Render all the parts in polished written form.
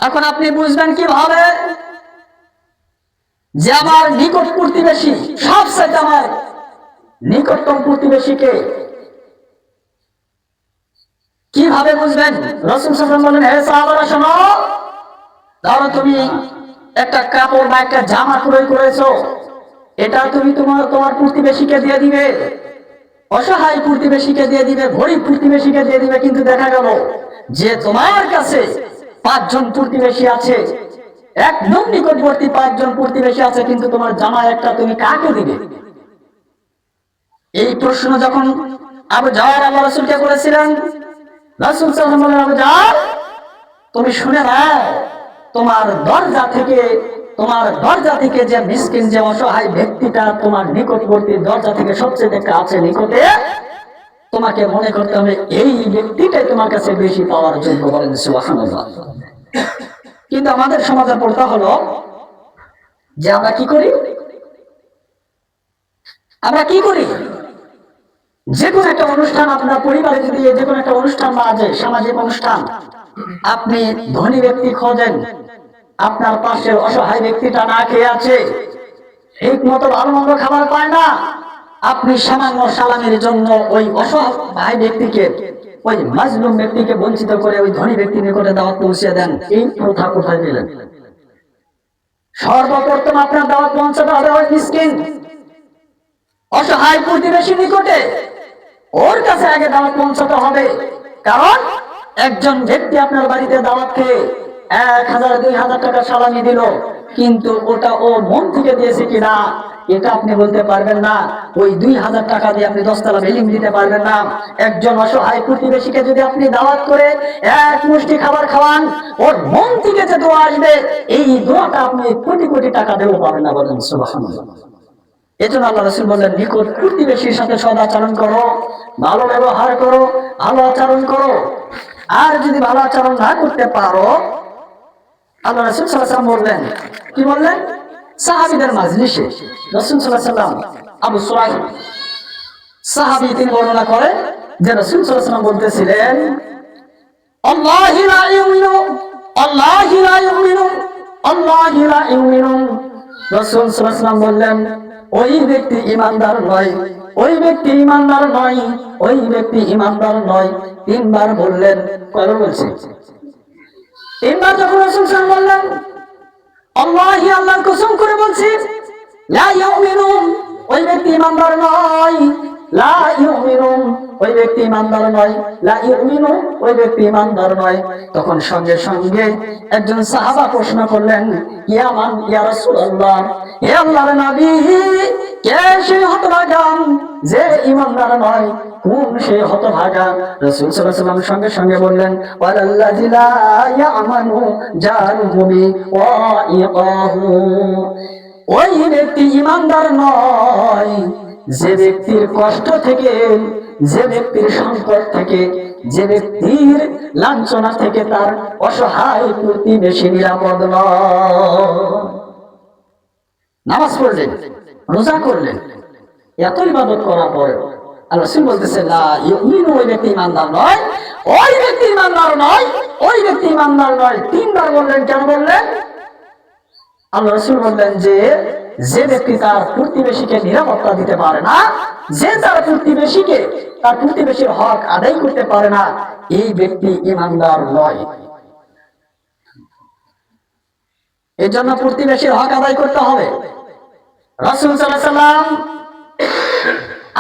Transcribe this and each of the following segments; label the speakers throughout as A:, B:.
A: এখন আপনি বুঝবেন কিভাবে যে আমার নিকট প্রতিবেশী, সবচেয়ে আমার নিকটতম প্রতিবেশীকে কিভাবে বুঝবেন? রাসূল সাল্লাল্লাহু আলাইহি ওয়াসাল্লাম বলেন, হে সাহাবারা শোনো, ধরো তুমি একটা কাপড় বা একটা জামা ক্রয় করেছো, এটা তুমি তোমার প্রতিবেশীকে দিয়ে দিবে, অসহায় প্রতিবেশীকে দিয়ে দিবে, গরিব প্রতিবেশীকে দিয়ে দিবে। কিন্তু দেখা গেল যে তোমার কাছে 5 জন প্রতিবেশী আছে, একদম নিকটবর্তী 5 জন প্রতিবেশী আছে, কিন্তু তোমার জামা একটা, তুমি কাকে দিবে? এই প্রশ্ন যখন আবু জাহল আল্লাহ রাসূলকে করেছিলেন, রাসূল সাল্লাল্লাহু আলাইহি ওয়াসাল্লাম বলেন, আবু জাহল তুমি শুনে নাও, তোমার দরজা থেকে যে মিসকিন, যে অসহায় ব্যক্তিটা তোমার নিকটবর্তী দরজা থেকে সবচেয়ে কাছে নিকটে, তোমাকে মনে করতে হবে এই ব্যক্তিটাই তোমার কাছে বেশি পাওয়ার যোগ্য। বলেন সুবহানাল্লাহ। কিন্তু আমাদের সমাজের প্রথা হলো যে আমরা কি করি, যে কোনো একটা অনুষ্ঠান, আপনার পরিবারে যদি যে কোনো একটা অনুষ্ঠান বা সামাজিক অনুষ্ঠান, আপনি ধনী ব্যক্তি খোঁজেন, আপনার পাশের অসহায় ব্যক্তিটা না খেয়ে আছে, ঠিক মতো ভালো মন্দ খাবার পায় না, আপনি সামান্য সালামের জন্য ওই অসহায় ব্যক্তিকে, ওই মাজলুম ব্যক্তিকে বঞ্চিত করে ওই ধনী ব্যক্তির নিকটে দাওয়াত পৌঁছে দেন। এই প্রথা কোথায় পেলেন? সর্বপ্রথম আপনার দাওয়াত পৌঁছাতে হবে ওই মিসকিন অসহায় প্রতিবেশী নিকটে, ওর কাছে আগে দাওয়াত পৌঁছাতে হবে। কারণ একজন ব্যক্তি আপনার বাড়িতে দাওয়াত খেয়ে 1000 2000 টাকা সালামি দিল, কিন্তু ওটা ও মন থেকে দিয়েছে কিনা এটা আপনি বলতে পারবেন না। ওই 2000 টাকা দিয়ে আপনি 10 তলা বিল্ডিং দিতে পারবেন না। একজন অসহায় প্রতিবেশীকে যদি আপনি দাওয়াত করে এক মুষ্টি খাবার খাওয়ান, ওর মন থেকে যে দোয়া আসবে, এই দোয়াটা আপনি কোটি কোটি টাকা দিলেও পাবেন না। বলেন সুবহানাল্লাহ। এজন্য আল্লাহ রাসূল বললেন, নিকট প্রতিবেশীর সাথে সদাচরণ করো, ভালো ব্যবহার করো, ভালো আচরণ করো। আর যদি ভালো আচরণ না করতে পারো, আল্লাহ রাসূল সাল্লাল্লাহু আলাইহি ওয়াসাল্লাম বললেন, কি বললেন? সাহাবীদের মাজলিসে রাসূল সাল্লাল্লাহু আলাইহি ওয়াসাল্লাম, আবু সুরাইহ সাহাবী, তিনি বর্ণনা করে যে রাসূল সাল্লাল্লাহু আলাইহি ওয়াসাল্লাম বলতেছিলেন, আল্লাহু লা ইউমিনু, আল্লাহু লা ইউমিনু, আল্লাহু লা ইউমিনু। রাসূল সাল্লাল্লাহু আলাইহি ওয়াসাল্লাম বললেন, ওই ব্যক্তি ঈমানদার নয়, ওই ব্যক্তি ঈমানদার নয়, ওই ব্যক্তি ঈমানদার নয়। 3 বার বললেন। কয়বার বলছেন? 3 বার যখন রাসূল সাল্লাল্লাহু আলাইহি ওয়াসাল্লাম বললেন, আল্লাহি, আল্লাহর কসম করে বলছি, লা ইউমিনু, ওই ব্যক্তি ঈমানদার নয়, লা ইউমিনু, ওই ব্যক্তি ঈমানদার নয়, লা ইউমিনু, ওই ব্যক্তি ঈমানদার নয়। তখন সঙ্গে সঙ্গে একজন সাহাবা প্রশ্ন করলেন, ইয়া মান, ইয়া রাসূলুল্লাহ, হে আল্লাহর নবী, কে সেই হতভাগা যে ঈমানদার নয়? কোন সেই হতভাগা? রাসূল সাল্লাল্লাহু আলাইহি ওয়াসাল্লাম সঙ্গে সঙ্গে বললেন, ওয়াল্লাযী লা ইয়ামানু জারুহু ওয়াইকাহু, ওই ব্যক্তি ঈমানদার নয় যে ব্যক্তির কষ্ট থেকে, যে ব্যক্তির সংকট থেকে, যে ব্যক্তির লাঞ্ছনা থেকে তার অসহায় প্রতিবেশী নিরাপদ নয়। নামাজ পড়লেন, রোজা করলেন, এত ইবাদত করার পরে আল্লাহ রাসূল বলতেছেন, লা ইউমিনু, ওই ব্যক্তি ঈমানদার নয়, ওই ব্যক্তি ঈমানদার নয়, ওই ব্যক্তি ঈমানদার নয়। 3 বার বললেন। কেন বললেন? আল্লাহ রাসূল বললেন যে যে ব্যক্তি তার প্রতিবেশীকে নিরাপত্তা দিতে পারে না, যে তার প্রতিবেশীর হক আদায় করতে পারে না, এই ব্যক্তি ঈমানদার নয়। এই জন্য প্রতিবেশীর হক আদায় করতে হবে। রাসূল সাল্লাল্লাহু আলাইহি ওয়াসাল্লাম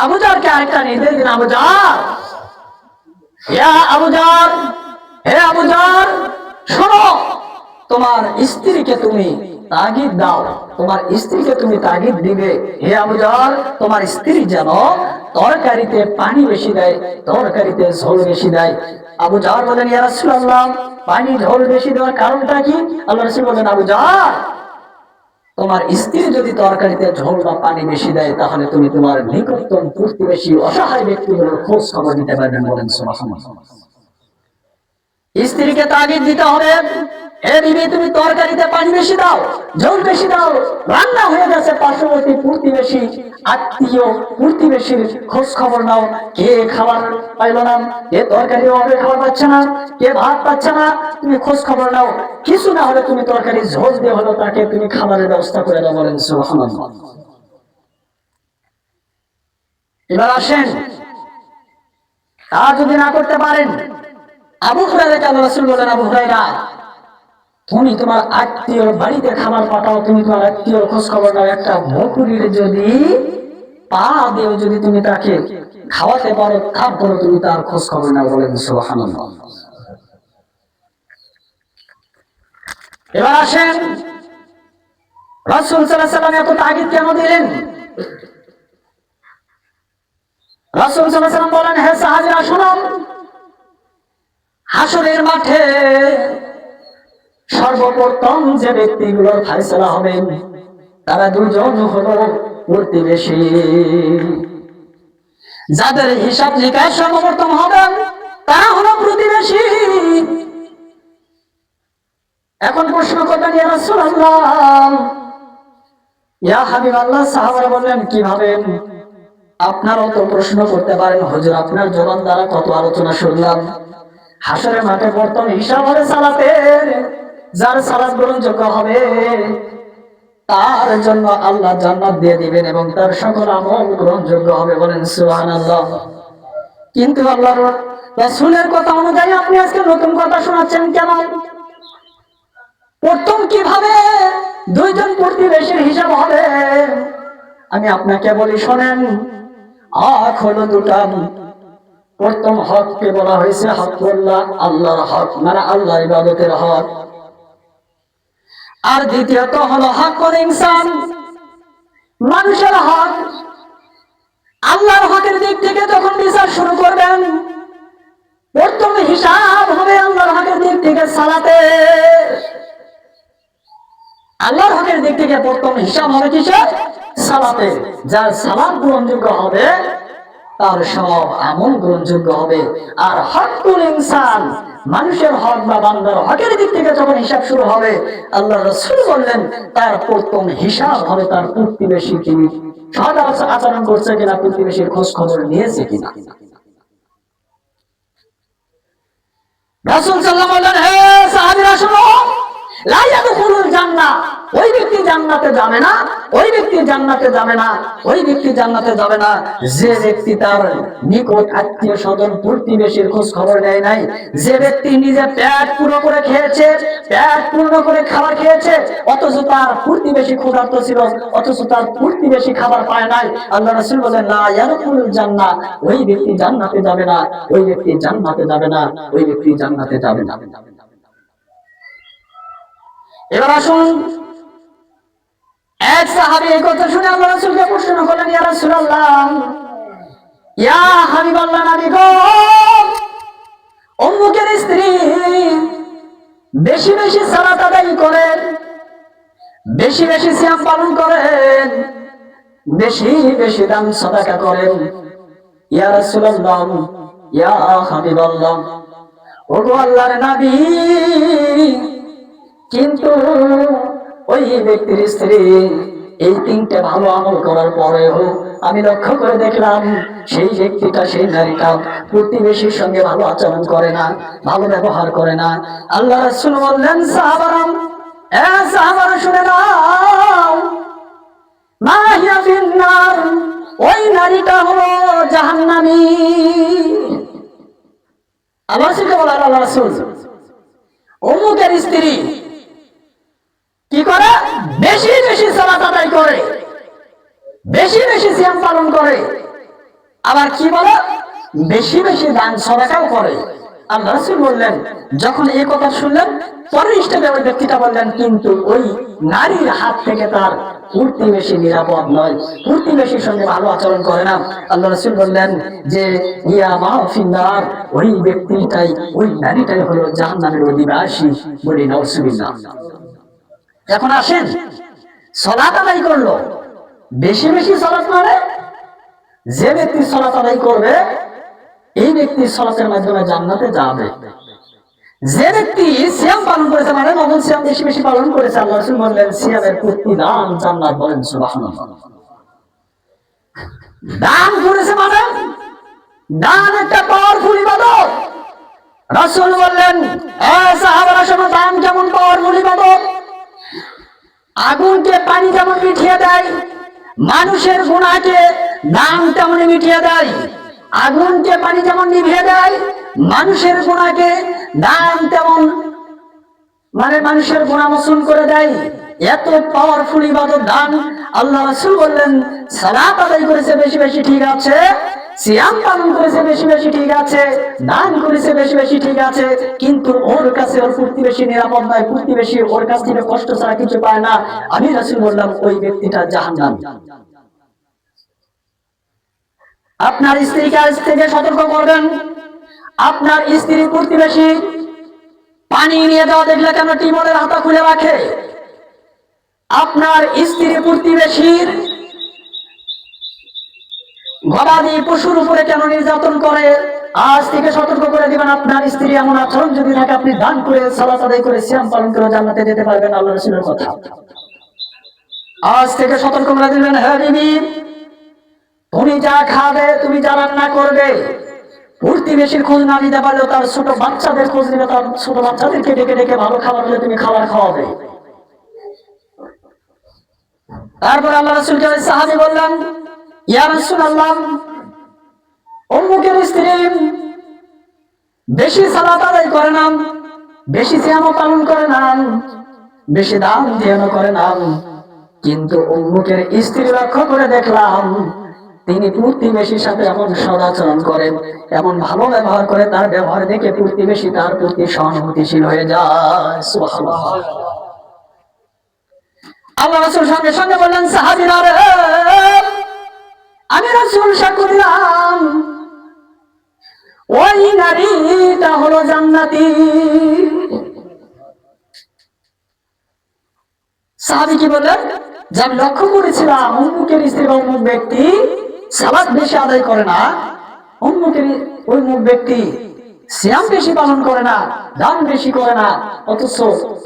A: আবু জারকে আরেকটা নির্দেশ দিন, আবু জার, ইয়া আবু জার, হে আবু জার, শোনো, তোমার স্ত্রীকে তুমি তাগিদ দাও, তোমার স্ত্রীকে তুমি তাগিদ দিবে, হে আবু জার, তোমার স্ত্রী যেন তরকারিতে পানি বেশি দেয়, তরকারিতে ঝোল বেশি দেয়। আবু জার বলেন, ইয়া রাসূলুল্লাহ, পানি ঝোল বেশি দেওয়ার কারণটা কি? আল্লাহ রাসূল বলেন, আবু জার, তোমার স্ত্রী যদি তরকারিতে ঝোল বা পানি বেশি দেয়, তাহলে তুমি তোমার নিকটতম প্রতিবেশী অসহায় ব্যক্তিগুলোর খোঁজ খবর নিতে পারবেন। বলেন সুবহানাল্লাহ। স্ত্রীকে তাগিদ দিতে হবে, হে বিবি, তুমি তরকারিতে পানি বেশি দাও, ঝোল বেশি দাও, রান্না হয়ে গেছে, পার্শ্ববর্তী প্রতিবেশী আত্মীয় প্রতিবেশীর খোঁজ খবর নাও, কে খাবার পাইল না, কে তরকারি অভাবে খাবার পাচ্ছে না, কে ভাত পাচ্ছে না, তুমি খোঁজ খবর নাও। কিছু না হলে তুমি তরকারি ঝোল দিয়ে হলো তাকে তুমি খাবারের ব্যবস্থা করে দাও। বলেন সুবহানাল্লাহ। এবার আসেন, তা যদি না করতে পারেন, আবু হুরায়রা আল্লাহ রাসূল বলেন, আবু হুরায়রা, তুমি তোমার আত্মীয় বাড়িতে খাবার পাঠাও, তুমি তোমার আত্মীয় খোঁজ খবর নাও, একটা বকরির যদি পা দিয়েও যদি তুমি তাকে খাওয়াতে পারো, তারপরে তুমি তার খোঁজ খবর নাও। বলেন সুবহানাল্লাহ। এবার আসেন, রাসূল সাল্লাল্লাহু আলাইহি ওয়াসাল্লাম এত তাগিদ কেন দিলেন? রাসূল সাল্লাল্লাহু আলাইহি ওয়াসাল্লাম বলেন, হে সাহাবীরা শুনো, হাসরের মাঠে সর্বপ্রথম যে ব্যক্তিগুলোর ফয়সালা হবে তারা দুজন হলো প্রতিবেশী। যাদের হিসাব নিকাশ সর্বপ্রথম হবে তারা হলো প্রতিবেশী। এখন প্রশ্ন করবেন, ইয়া রাসূলুল্লাহ, ইয়া হাবিবাল্লাহ, সাহাবারা বললেন কিভাবে? আপনারাও তো প্রশ্ন করতে পারেন, হুজুর আপনার জবান দ্বারা কত আলোচনা শুনলাম, হাসরের মাঠে প্রথম হিসাব হবে সালাতের, যার সালাত গ্রহণযোগ্য হবে তার জন্য আল্লাহ জান্নাত দিয়ে দিবেন এবং তার সকল আমল গ্রহণযোগ্য হবে। বলেন সুবহানাল্লাহ। কিন্তু আল্লাহর রাসূলের কথা অনুযায়ী আপনি আজকে নতুন কথা শোনাচ্ছেন কেন? প্রথম কিভাবে দুইজন প্রতিবেশীর হিসাব হবে? আমি আপনাকে বলি শোনেন, হক হলো দুটা। প্রথম হককে বলা হয়েছে হকুল্লাহ, আল্লাহর হক, মানে আল্লাহর ইবাদতের হক। আর দ্বিতীয়ত হলো হকুল ইনসান, মানুষের হক। আল্লাহর হকের দিক থেকে যখন বিচার শুরু করবেন, প্রথম হিসাব হবে আল্লাহর হকের দিক থেকে সালাতে। আল্লাহর হকের দিক থেকে প্রথম হিসাব হবে কিসের? সালাতে। যার সালাত গ্রহণযোগ্য হবে তার সব আমল গ্রহণযোগ্য হবে। আর হকুল ইনসান, মানুষের হক বা বান্দার হকের দিক থেকে যখন হিসাব শুরু হবে, আল্লাহ রাসূল বললেন তার প্রথম হিসাব হবে তার প্রতিবেশী তিনি সৎ আচরণ করছে কিনা, প্রতিবেশীর খোঁজ খবর নিয়েছে কিনা। রাসূল সাল্লাল্লাহু আলাইহি ওয়াসাল্লাম বললেন, হে সাহাবীরা শুনো, লা ইয়াদখুলুল জান্নাহ, ওই ব্যক্তি জান্নাতে যাবে না, ওই ব্যক্তি জান্নাতে যাবে না, ওই ব্যক্তি জান্নাতে যাবে না যে ব্যক্তি তার নিকট আত্মীয় স্বজন প্রতিবেশীর খোঁজ খবর নেয় নাই, যে ব্যক্তি নিজে পেট পুরো করে খেয়েছে, পেট পূর্ণ করে খাবার খেয়েছে, অথচ তার প্রতিবেশী ক্ষুধার্ত ছিল, অথচ তার প্রতিবেশী খাবার পায় নাই। আল্লাহ রাসূল বলেন, লা ইয়াদখুলুল জান্নাহ, ওই ব্যক্তি জান্নাতে যাবে না, ওই ব্যক্তি জান্নাতে যাবে না, ওই ব্যক্তি জান্নাতে যাবে না। এবার আসুন, এক সাহাবী এই কথা শুনে আল্লাহ রাসূলকে প্রশ্ন করলেন, ইয়া রাসূলুল্লাহ, ইয়া হাবিবাল্লাহ, নবী গো, অমুকের স্ত্রী বেশি বেশি সালাত আদায় করেন, বেশি বেশি সিয়াম পালন করেন, বেশি বেশি দান সাদাকা করেন, ইয়া রাসূলুল্লাহ, ইয়া হাবিবাল্লাহ, ওগো আল্লাহর নবী, কিন্তু ওই ব্যক্তির স্ত্রী এই তিনটে ভালো আমল করার পরেও আমি লক্ষ্য করে দেখলাম সেই ব্যক্তিটা, সেই নারীটা প্রতিবেশীর সঙ্গে ভালো আচরণ করে না, ভালো ব্যবহার করে না। আল্লাহ রাসূল বললেন, সাহাবারা, এ সাহাবারা শুনে নাও, মা হিয়া ফিন্নার, ওই নারীটা হলো জাহান্নামী। আল্লাহ রাসূলকে বললেন, আল্লাহ রাসূল, অমুকের স্ত্রী কি করে? বেশি বেশি সালাত আদায় করে, বেশি বেশি সিয়াম পালন করে, আবার কি বলে? বেশি বেশি দান সাদাকাও করে। আল্লাহ রাসূল বললেন, যখন এই কথা শুনলেন, পরের স্টেপে ওই ব্যক্তিটা বললেন, কিন্তু ওই নারীর হাত থেকে তার প্রতিবেশী নিরাপদ নয়, প্রতিবেশীর সঙ্গে ভালো আচরণ করে না। আল্লাহ রাসূল বললেন যে ইয়া মা ফিন্নার, ওই ব্যক্তিটাই, ওই নারীটাই হলো জাহান্নামের অধিবাসী। বলি নাউজুবিল্লাহ। এখন আসেন, সালাত আদায় করলো, বেশি বেশি সালাত, মানে যে ব্যক্তি সালাত আদায় করবে এই ব্যক্তি সালাতের মাধ্যমে জান্নাতে যাবে। যে ব্যক্তি সিয়াম পালন করেছে মানে নফল সিয়াম বেশি বেশি পালন করেছে, আল্লাহ রাসূল বললেন সিয়ামের প্রতিদান জান্নাত। বলেন সুবহানাল্লাহ। দান করেছে মানে দান একটা পাওয়ারফুল ইবাদত। রাসূল বললেন, এ সাহাবারা শোনো, দান কেমন পাওয়ারফুল ইবাদত। আগুনকে পানি যেমন মিটিয়ে দেয়, মানুষের গুনাহকে দান তেমনি মিটিয়ে দেয়। আগুনকে পানি যেমন নিভিয়ে দেয়, মানুষের গুনাহকে দান তেমন মানুষের গুনাহ মোচন করে দেয়। এত পাওয়ারফুল ইবাদত দান। আল্লাহ রাসূল বললেন, সালাত আদায় করেছে বেশি বেশি ঠিক আছে, সিয়াম পালন করেছে বেশি বেশি ঠিক আছে, দান করেছে বেশি বেশি ঠিক আছে, কিন্তু ওর কাছে ওর প্রতিবেশী নিরাপদ নয়, প্রতিবেশী ওর কাছ থেকে কষ্ট ছাড়া কিছু পায় না। আমি রাসূল বললাম ওই ব্যক্তিটা জাহান্নামী। আপনার স্ত্রীকে আজ থেকে সতর্ক করবেন। আপনার স্ত্রী প্রতিবেশী পানি নিয়ে যাওয়া দেখলে কেন টিউবওয়েলের হাতা খুলে রাখে? আপনার স্ত্রী প্রতিবেশীর গবাদি পশুর উপরে কেন নির্যাতন করে? আজ থেকে সতর্ক করে দিবেন। আপনার স্ত্রী এমন আচরণ যদি থাকে, আপনি দান করে, সালাত আদায় করে, সিয়াম পালন করে জান্নাতে যেতে পারবেন। আল্লাহ রাসূলের কথা। আজ থেকে সতর্ক করে দিবেন, হে বিবি, তুমি যা খাবে, তুমি যা রান্না করবে, প্রতিবেশীর খোঁজ না নিতে পারলেও তার ছোট বাচ্চাদের খোঁজ নিবে, তার ছোট বাচ্চাদেরকে ডেকে ডেকে ভালো খাবার হলে তুমি খাবার খাওয়াবে। তারপর আল্লাহ রাসূলকে ওই সাহাবী বললেন, ইয়া রাসূলুল্লাহ, অমুকের স্ত্রী বেশি সালাত আদায় করে না, বেশি সিয়াম পালন করে না, বেশি দান ধ্যান করে না, কিন্তু অমুকের স্ত্রী লক্ষ্য করে দেখলাম তিনি প্রতিবেশীর সাথে এমন সদাচরণ করেন, এমন ভালো ব্যবহার করে, তার ব্যবহার দেখে প্রতিবেশী তার প্রতি সহানুভূতিশীল হয়ে যায়। সুবহানাল্লাহ। আল্লাহ রাসূল সঙ্গে সঙ্গে বললেন, সাহাবীরা রে, আমি রাসূল সাক্ষ্য দিলাম ওই নারীটা হলো জান্নাতি। সাহাবী কি বললেন? যে আমি লক্ষ্য করেছিলাম অমুকের স্ত্রী বা অমুক ব্যক্তি সালাত বেশি আদায় করে না, অমুকের ওই মুখ ব্যক্তি সিয়াম বেশি পালন করে না, দান বেশি করে না, অথচ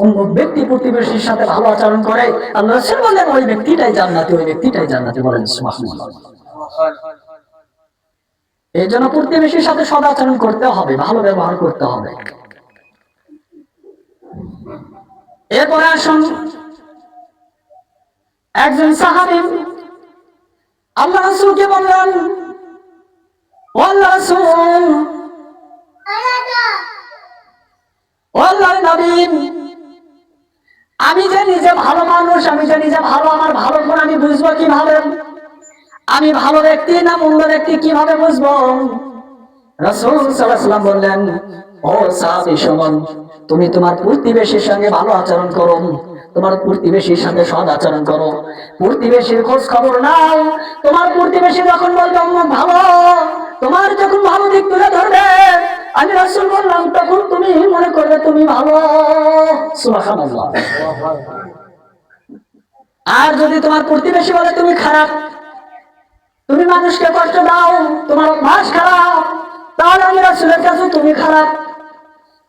A: অমুক ব্যক্তি প্রতিবেশীর সাথে ভালো আচরণ করে। আল্লাহ রাসূল বললেন ওই ব্যক্তিটাই জান্নাতি, ওই ব্যক্তিটাই জান্নাতি। বলেন সুবহানাল্লাহ। এই জন্য প্রতিবেশীর সাথে সদাচরণ করতে হবে, ভালো ব্যবহার করতে হবে। এরপরে আসুন, একজন সাহাবী আল্লাহ রাসূলকে বললেন, ও আল্লাহ রাসূল, ও আল্লাহর নবী, আমি যে নিজে ভালো মানুষ, আমি যে নিজে ভালো, আমার ভালো গুণ আমি বুঝবো কিভাবে? আমি ভালো ব্যক্তি না মন্দ ব্যক্তি কিভাবে বুঝবো? রাসূল সাল্লাল্লাহু আলাইহি ওয়াসাল্লাম বললেন, ও সাহাবী শুনুন, তুমি তোমার প্রতিবেশীর সঙ্গে ভালো আচরণ করো, তোমার প্রতিবেশীর সাথে সৎ আচরণ করো, প্রতিবেশীর খোঁজ খবর নাও। তোমার প্রতিবেশী যখন বলবে অমুক ভালো, তোমার যখন ভালো দিক তুলে ধরবে, আমি রাসূল বললাম, তখন তুমি মনে করবে তুমি ভালো। সুবহানাল্লাহ। আর যদি তোমার প্রতিবেশী বলে তুমি খারাপ, তুমি মানুষকে কষ্ট দাও, তোমার অভ্যাস খারাপ, তাহলে আমি রাসূলের কাছে তুমি খারাপ।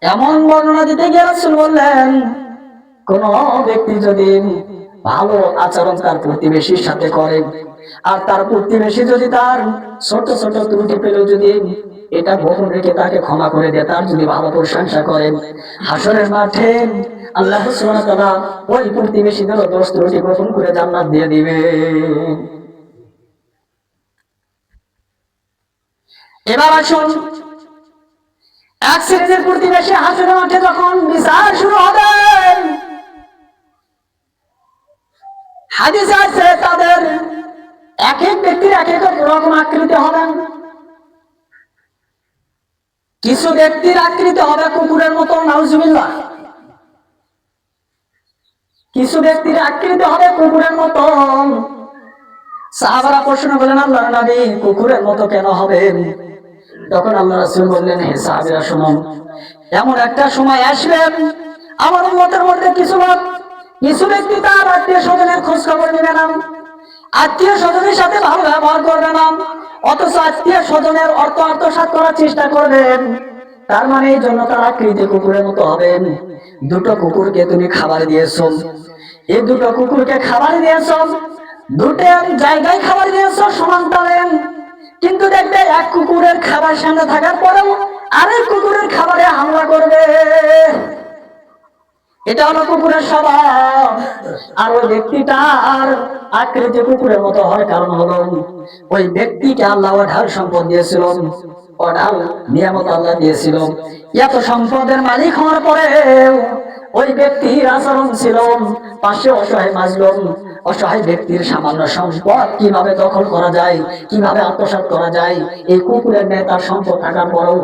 A: এমন বর্ণনা দিতে গিয়ে রাসূল বললেন, কোন ব্যক্তি যদি ভালো আচরণ তার প্রতিবেশীর সাথে করে, আর তার প্রতিবেশী যদি তার ছোট ছোট ত্রুটি পেলেও যদি এটা গোপন রেখে তাকে ক্ষমা করে দেয়, তার যদি ভালো প্রশংসা করেন, হাসরের মাঠে আল্লাহ সুবহানাহু ওয়া তাআলা ওই প্রতিবেশীদেরও দোষ ত্রুটি গোপন করে জান্নাত দিয়ে দিবে। এবার আসুন, এক শ্রেণীর প্রতিবেশী হাসরের মাঠে যখন বিচার শুরু হবে, হাদিসে আছে তাদের এক এক ব্যক্তির এক এক রকম আকৃতি হবে। কিছু ব্যক্তির আকৃতি হবে কুকুরের মতো, নাউজুবিল্লাহ। কিছু ব্যক্তির আকৃতি হবে কুকুরের মতো। সাহাবারা প্রশ্ন করলেন, আল্লাহর নবী, কুকুরের মতো কেন হবে? তখন আল্লাহ রাসূল বললেন, হে সাহাবীরা শুনুন, এমন একটা সময় আসবে আমার উম্মতের মধ্যে কিছু ব্যক্তি তার আত্মীয় স্বজনের খোঁজ খবর নেবে না, আত্মীয় স্বজনের সাথে ভালো ব্যবহার করবে না, অথচ আত্মীয় স্বজনের অর্থ আত্মসাৎ করার চেষ্টা করবেন। তার মানে এই জন্য তার আকৃতি কুকুরের মতো হবেন। দুটো কুকুরকে তুমি খাবার দিয়েছো, এই দুটো কুকুরকে খাবার দিয়েছো, দুটো জায়গায় খাবার দিয়েছো সমান তালে, কিন্তু দেখবে এক কুকুরের খাবার সামনে থাকার পরেও আরেক কুকুরের খাবারে হামলা করবে। এটা হলো কুকুরের স্বভাব। আর ওই ব্যক্তিটা আর আকৃতি কুকুরের মতো হয়, কারণ হলো ওই ব্যক্তিকে আল্লাহ অঢাল সম্পদ দিয়েছিল, অঢাল নিয়ামত আল্লাহ দিয়েছিল। এত সম্পদের মালিক হওয়ার পরেও ওই ব্যক্তির আচরণ ছিল পাশে অসহায় মাজলুম, অসহায় ব্যক্তির সামান্য সম্পদ কিভাবে দখল করা যায়, কিভাবে আত্মসাৎ করা যায়, এই কুকুরের ন্যায় তার সম্পদ থাকার পরেও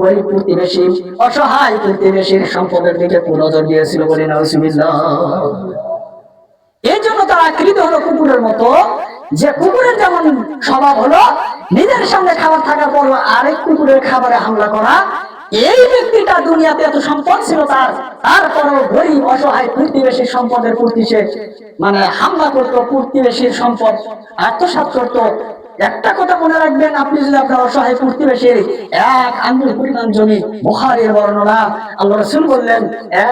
A: গরিব প্রতিবেশী, অসহায় প্রতিবেশীর সম্পদের দিকে নজর দিয়েছিল বলে নাউজুবিল্লাহ। এই জন্য তার আকৃতি হলো কুকুরের মতো, যে কুকুরের যেমন স্বভাব হলো নিজের সামনে খাবার থাকার পর আরেক কুকুরের খাবারে হামলা করা। এই ব্যক্তিটা দুনিয়াতে এত সম্পদ ছিল তার, তারপরও গরিব অসহায় প্রতিবেশীর সম্পদের প্রতি সে হামলা করতো, প্রতিবেশীর সম্পদ আত্মসাৎ করতো। একটা কথা মনে রাখবেন, আপনি যদি আপনার অসহায় প্রতিবেশীর এক আঙ্গুল পরিমাণ জমি, বুখারীর বর্ণনা, আল্লাহ রাসূল বললেন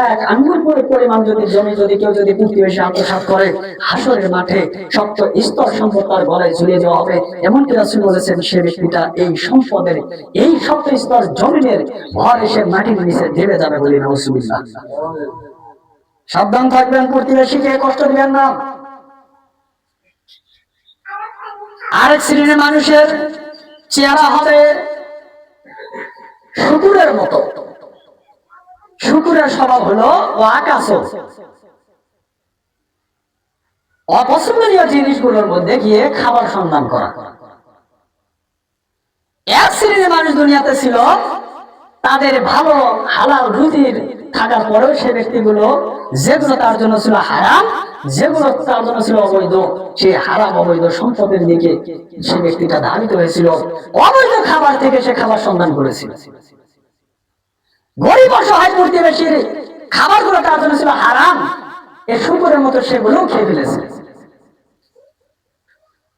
A: এক আঙ্গুল পরিমাণ জমি যদি কেউ প্রতিবেশী আত্মসাৎ করে, হাসরের মাঠে সপ্ত স্তর সম্পদ তার গলায় ঝুলিয়ে দেওয়া হবে। এমনকি রাসূল বলেছেন সে ব্যক্তিটা এই সম্পদের এই সপ্ত স্তর জমিনের ভর এসে মাটির নিচে দেবে যাবে বলে নাউজুবিল্লাহ। সাবধান থাকবেন, প্রতিবেশীকে কষ্ট দিবেন না। আরেক শ্রেণীর মানুষের চেহারা হবে শুকুরের মতো। শুকুরের স্বভাব হলো ও আকাশ, অপছন্দনীয় জিনিসগুলোর মধ্যে গিয়ে খাবার সন্ধান করা। এক শ্রেণীর মানুষ দুনিয়াতে ছিল, তাদের ভালো হালাল রুজির থাকার পরেও সে ব্যক্তিগুলো যেগুলো তার জন্য ছিল হারাম, যেগুলো তার জন্য ছিল অবৈধ, সেই হারাম অবৈধ সম্পদের দিকে সে ব্যক্তিটা ধাবিত হয়েছিল। অবৈধ খাবার থেকে সে খাবার সন্ধান করেছিল। গরিব অসহায় প্রতিবেশীর খাবারগুলো তার জন্য ছিল হারাম, এই শুকুরের মতো সেগুলো খেয়ে ফেলেছে।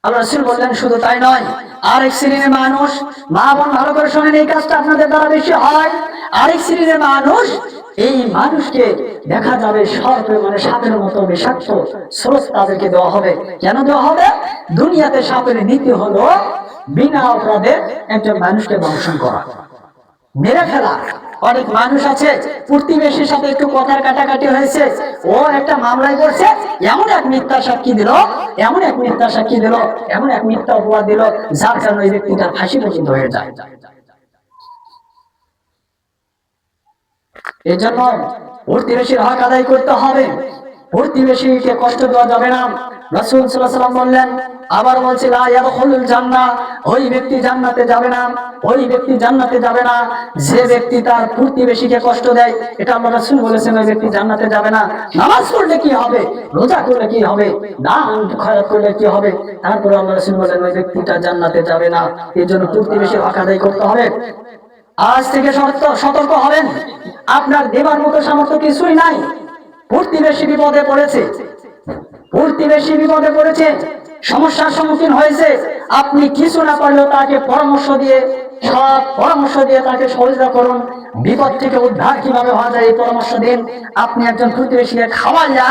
A: আল্লাহ রাসূল বললেন শুধু তাই নয়, আরেক শ্রেণীর মানুষ, মা বোন ভালো করে শোনেন, এই কাজটা আপনাদের দ্বারা বেশি হয়। আরেক শ্রেণীর মানুষ, এই মানুষকে দেখা যাবে সাপের মতো বিষাক্ত স্রোত তাদেরকে দেওয়া হবে। কেন দেওয়া হবে? দুনিয়াতে সাপের নীতি হলো বিনা অপরাধে একজন মানুষকে দংশন করা, মেরে ফেলা। অনেক মানুষ আছে প্রতিবেশীর সাথে একটু কথার কাটাকাটি হয়েছে, ও একটা মামলায় করছে, এমন এক মিথ্যা সাক্ষী দিল, এমন এক মিথ্যা সাক্ষী দিল, এমন এক মিথ্যা অপবাদ দিল, যার কারণে ওই ব্যক্তিটা ফাঁসি পর্যন্ত হয়ে যায়। এই জন্য প্রতিবেশীর হক আদায় করতে হবে, প্রতিবেশীকে কষ্ট দেওয়া যাবে না। রাসূল সাল্লাল্লাহু আলাইহি ওয়াসাল্লাম বললেন, আবার বলছি লা ইয়াদখুলুল জান্নাহ, ওই ব্যক্তি জান্নাতে যাবে না, ওই ব্যক্তি জান্নাতে যাবে না যে ব্যক্তি তার প্রতিবেশীকে কষ্ট দেয়। এটা আল্লাহ রাসূল বলেছেন, ওই ব্যক্তি জান্নাতে যাবে না। নামাজ পড়লে কি হবে, রোজা করলে কি হবে, দান খয়রাত করলে কি হবে, তারপরে আল্লাহ রাসূল বলেন ওই ব্যক্তিটা জান্নাতে যাবে না। এই জন্য প্রতিবেশীর হক আদায় করতে হবে। আজ থেকে সতর্ক হবেন, আপনার দেবার মতো সামর্থ্য কিছুই নাই। প্রতিবেশী বিপদে পড়েছে, প্রতিবেশী বিপদে পড়েছে, সমস্যার সম্মুখীন হয়েছে, আপনি কিছু না পারলেও তাকে পরামর্শ দিয়ে, সব পরামর্শ দিয়ে তাকে সহযোগিতা করুন। বিপদ থেকে উদ্ধার কিভাবে হওয়া যায় এই পরামর্শ দিন। আপনি একজন প্রতিবেশীকে খাওয়াইয়া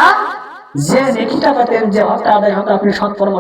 A: যে নেকিটা পেতেন, যে হকটা আদায় হতো, আপনি সৎ পরামর্শ